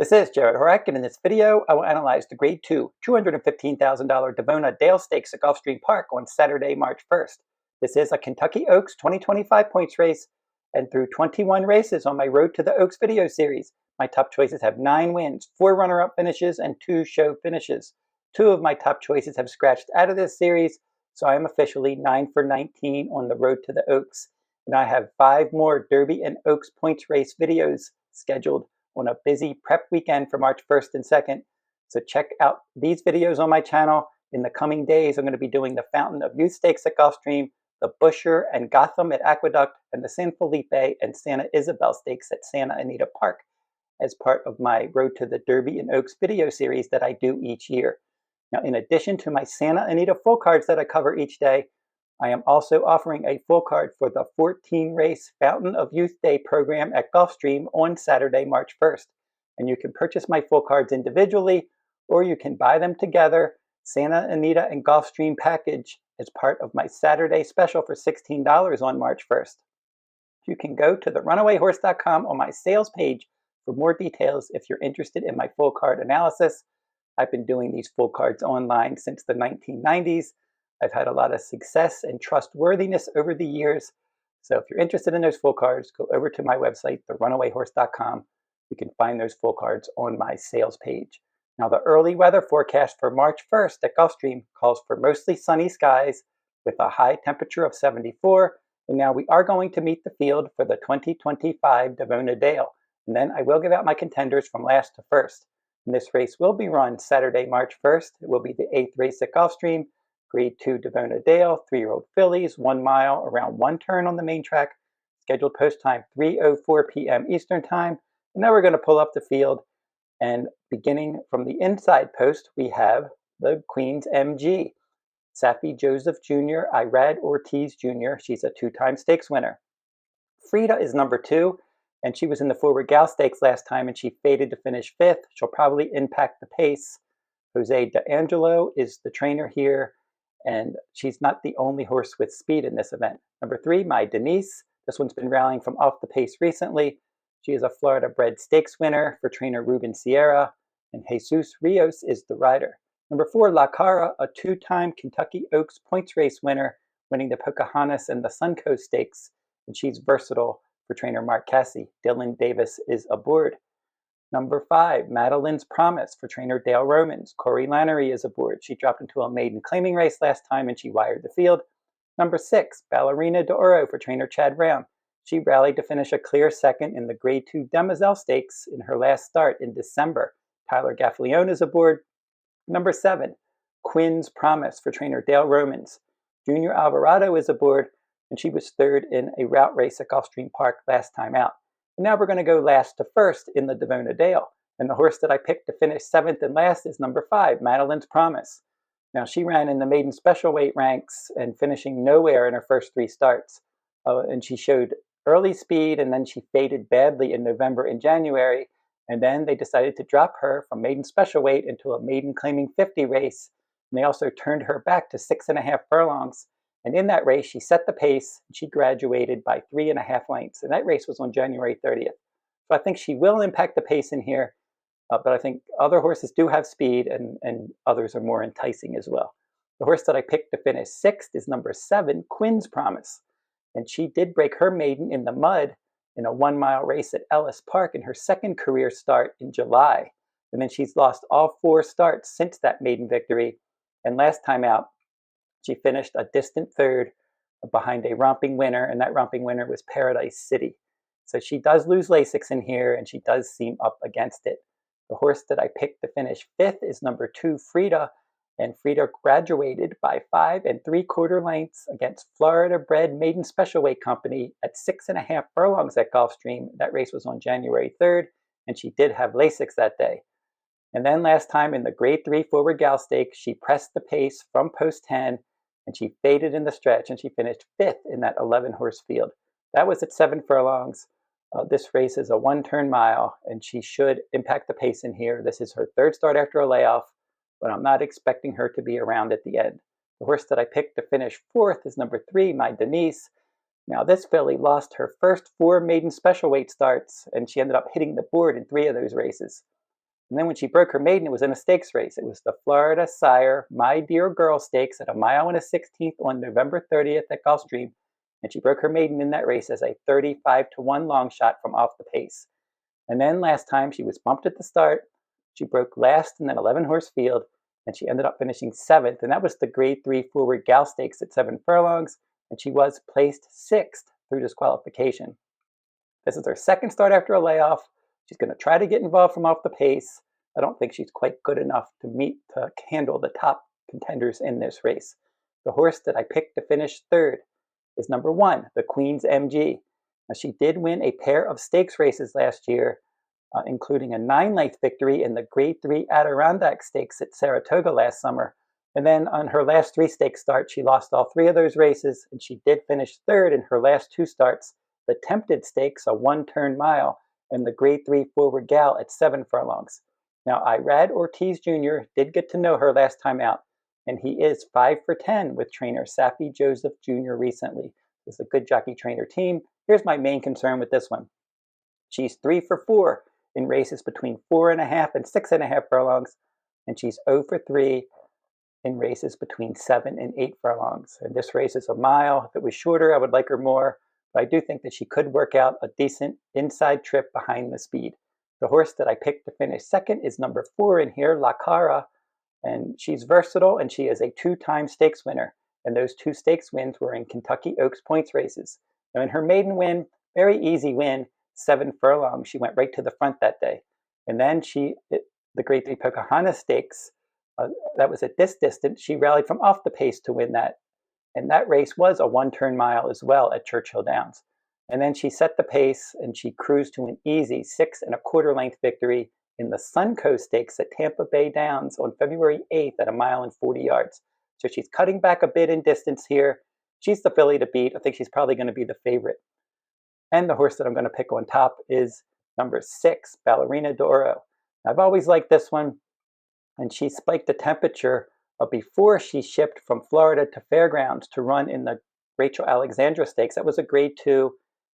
This is Jarrod Horak, and in this video, I will analyze the Grade 2 $215,000 Davona Dale Stakes at Gulfstream Park on Saturday, March 1st. This is a Kentucky Oaks 2025 points race, and through 21 races on my Road to the Oaks video series, my top choices have 9 wins, 4 runner-up finishes, and 2 show finishes. 2 of my top choices have scratched out of this series, so I am officially 9 for 19 on the Road to the Oaks. And I have 5 more Derby and Oaks points race videos scheduled on a busy prep weekend for March 1st and 2nd. So check out these videos on my channel. In the coming days, I'm going to be doing the Fountain of Youth Stakes at Gulfstream, the Busher and Gotham at Aqueduct, and the San Felipe and Santa Isabel Stakes at Santa Anita Park as part of my Road to the Derby and Oaks video series that I do each year. Now, in addition to my Santa Anita full cards that I cover each day, I am also offering a full card for the 14-race Fountain of Youth Day program at Gulfstream on Saturday, March 1st. And you can purchase my full cards individually, or you can buy them together, Santa Anita and Gulfstream package, as part of my Saturday special for $16 on March 1st. You can go to therunawayhorse.com on my sales page for more details if you're interested in my full card analysis. I've been doing these full cards online since the 1990s. I've had a lot of success and trustworthiness over the years. So if you're interested in those full cards, go over to my website, therunawayhorse.com. You can find those full cards on my sales page. Now, the early weather forecast for March 1st at Gulfstream calls for mostly sunny skies with a high temperature of 74. And now we are going to meet the field for the 2025 Davona Dale. And then I will give out my contenders from last to first. And this race will be run Saturday, March 1st. It will be the 8th race at Gulfstream. Grade 2 Davona Dale, 3-year-old fillies, 1 mile around 1 turn on the main track. Scheduled post time 3:04 p.m. Eastern Time. And now we're going to pull up the field. And beginning from the inside post, we have the Queen's MG. Safi Joseph Jr., Irad Ortiz Jr. She's a 2-time stakes winner. Frida is number 2, and she was in the Forward Gal Stakes last time, and she faded to finish 5th. She'll probably impact the pace. Jose D'Angelo is the trainer here, and she's not the only horse with speed in this event. Number 3, my Denysse. This one's been rallying from off the pace recently. She is a Florida-bred stakes winner for trainer Ruben Sierra, and Jesus Rios is the rider. Number 4, La Cara, a 2-time Kentucky Oaks points race winner, winning the Pocahontas and the Suncoast Stakes, and she's versatile for trainer Mark Casse. Dylan Davis is aboard. Number 5, Madeline's Promise for trainer Dale Romans. Corey Lannery is aboard. She dropped into a maiden claiming race last time and she wired the field. Number 6, Ballerina d'Oro for trainer Chad Brown. She rallied to finish a clear second in the Grade 2 Demoiselle Stakes in her last start in December. Tyler Gaffalione is aboard. Number 7, Quinn's Promise for trainer Dale Romans. Junior Alvarado is aboard, and she was 3rd in a route race at Gulfstream Park last time out. And now we're going to go last to first in the Davona Dale. And the horse that I picked to finish 7th and last is number 5, Madeline's Promise. Now, she ran in the maiden special weight ranks and finishing nowhere in her first 3 starts. And she showed early speed, and then she faded badly in November and January. And then they decided to drop her from maiden special weight into a maiden claiming 50 race. And they also turned her back to 6.5 furlongs. And in that race, she set the pace. And she graduated by 3.5 lengths. And that race was on January 30th. So I think she will impact the pace in here. But I think other horses do have speed, and others are more enticing as well. The horse that I picked to finish 6th is number 7, Quinn's Promise. And she did break her maiden in the mud in a 1-mile race at Ellis Park in her 2nd career start in July. And then she's lost all 4 starts since that maiden victory. And last time out, she finished a distant 3rd behind a romping winner, and that romping winner was Paradise City. So she does lose Lasix in here, and she does seem up against it. The horse that I picked to finish 5th is number 2, Frida, and Frida graduated by 5 3/4 lengths against Florida-bred maiden special weight company at 6.5 furlongs at Gulfstream. That race was on January 3rd, and she did have Lasix that day. And then last time in the Grade 3 Forward Gal Stakes, she pressed the pace from post 10, and she faded in the stretch, and she finished 5th in that 11-horse field. That was at 7 furlongs. This race is a 1-turn mile, and she should impact the pace in here. This is her 3rd start after a layoff, but I'm not expecting her to be around at the end. The horse that I picked to finish 4th is number 3, my Denysse. Now, this filly lost her first 4 maiden special weight starts, and she ended up hitting the board in 3 of those races. And then when she broke her maiden, it was in a stakes race. It was the Florida Sire My Dear Girl Stakes at a mile and a 16th on November 30th at Gulfstream. And she broke her maiden in that race as a 35-1 long shot from off the pace. And then last time she was bumped at the start. She broke last in an 11-horse field, and she ended up finishing 7th. And that was the Grade 3 Forward Gal Stakes at 7 furlongs. And she was placed 6th through disqualification. This is her second start after a layoff. She's going to try to get involved from off the pace. I don't think she's quite good enough to handle the top contenders in this race. The horse that I picked to finish 3rd is number 1, the Queen's MG. Now, she did win a pair of stakes races last year, including a 9-length victory in the Grade 3 Adirondack Stakes at Saratoga last summer. And then on her last 3 stakes starts, she lost all 3 of those races, and she did finish 3rd in her last 2 starts, the Tempted Stakes, a 1-turn mile, and the Grade 3 Forward Gal at 7 furlongs. Now, Irad Ortiz Jr. did get to know her last time out, and he is 5 for 10 with trainer Sappy Joseph Jr. recently. This is a good jockey-trainer team. Here's my main concern with this one. She's 3 for 4 in races between 4.5 and 6.5 furlongs, and she's 0 for 3 in races between 7 and 8 furlongs. And this race is a mile. If it was shorter, I would like her more. But I do think that she could work out a decent inside trip behind the speed. The horse that I picked to finish 2nd is number 4 in here, Cara, and she's versatile, and she is a 2-time stakes winner. And those 2 stakes wins were in Kentucky Oaks points races. Now in her maiden win, very easy win, 7 furlongs. She went right to the front that day. And then the Grade 3 Pocahontas Stakes, that was at this distance, she rallied from off the pace to win that. And that race was a 1-turn mile as well at Churchill Downs. And then she set the pace, and she cruised to an easy 6.25 length victory in the Suncoast Stakes at Tampa Bay Downs on February 8th at a mile and 40 yards. So she's cutting back a bit in distance here. She's the filly to beat. I think she's probably going to be the favorite. And the horse that I'm going to pick on top is number 6, Ballerina d'Oro. I've always liked this one, and she spiked the temperature before she shipped from Florida to Fairgrounds to run in the Rachel Alexandra Stakes. That was a Grade 2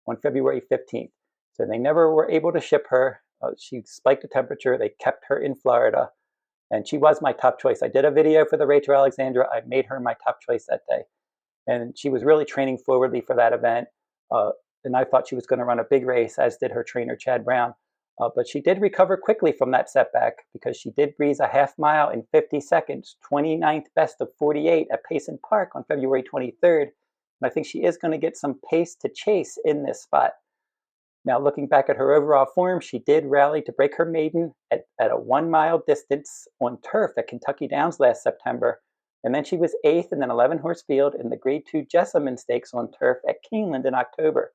on February 15th. So they never were able to ship her. She spiked the temperature. They kept her in Florida, and she was my top choice. I did a video for the Rachel Alexandra. I made her my top choice that day, and she was really training forwardly for that event. And I thought she was going to run a big race, as did her trainer, Chad Brown. But she did recover quickly from that setback, because she did breeze a half mile in 50 seconds, 29th best of 48 at Payson Park on February 23rd. And I think she is going to get some pace to chase in this spot. Now, looking back at her overall form, she did rally to break her maiden at a 1-mile distance on turf at Kentucky Downs last September. And then she was 8th in an 11-horse field in the Grade 2 Jessamine Stakes on turf at Keeneland in October.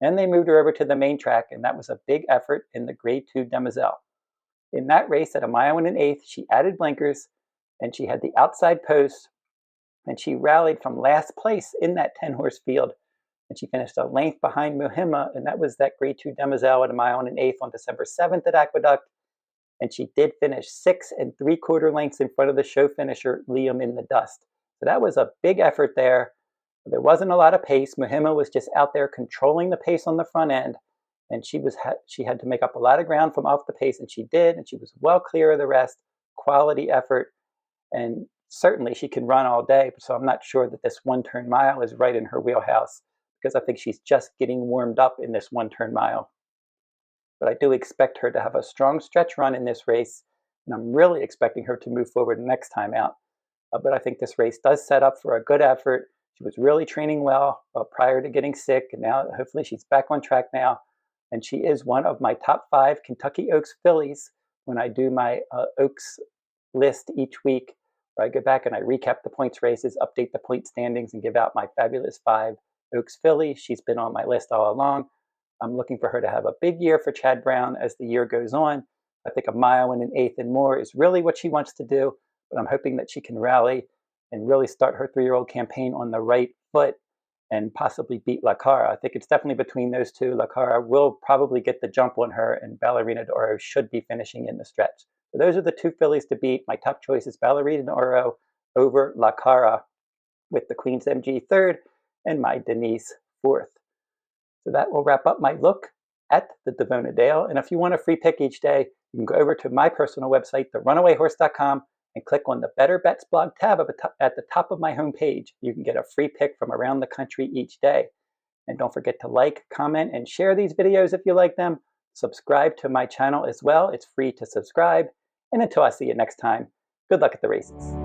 And they moved her over to the main track, and that was a big effort in the Grade 2 Demoiselle. In that race at a mile and an 1/8, she added blinkers, and she had the outside post, and she rallied from last place in that 10-horse field. And she finished a length behind Muhimma, and that was that Grade 2 Demoiselle at a mile and an 1/8 on December 7th at Aqueduct. And she did finish 6 3/4 lengths in front of the show finisher, Liam in the Dust. So that was a big effort there. There wasn't a lot of pace. Muhimma was just out there controlling the pace on the front end, and she had to make up a lot of ground from off the pace, and she did, and she was well clear of the rest. Quality effort, and certainly she can run all day, so I'm not sure that this 1-turn mile is right in her wheelhouse, because I think she's just getting warmed up in this 1-turn mile. But I do expect her to have a strong stretch run in this race, and I'm really expecting her to move forward next time out. But I think this race does set up for a good effort. She was really training well prior to getting sick, and now hopefully she's back on track now. And she is one of my top 5 Kentucky Oaks fillies when I do my Oaks list each week, where I go back and I recap the points races, update the point standings, and give out my fabulous 5 Oaks fillies. She's been on my list all along. I'm looking for her to have a big year for Chad Brown as the year goes on. I think a mile and an 1/8 and more is really what she wants to do, but I'm hoping that she can rally and really start her 3-year-old campaign on the right foot and possibly beat Cara. I think it's definitely between those two. Cara will probably get the jump on her, and Ballerina d'Oro should be finishing in the stretch. So those are the 2 fillies to beat. My top choice is Ballerina d'Oro over Cara, with the Queen's MG 3rd and my Denysse 4th. So that will wrap up my look at the Davona Dale. And if you want a free pick each day, You can go over to my personal website, therunawayhorse.com, and click on the Better Bets blog tab at the top of my homepage. You can get a free pick from around the country each day. And don't forget to like, comment, and share these videos if you like them. Subscribe to my channel as well. It's free to subscribe. And until I see you next time, good luck at the races.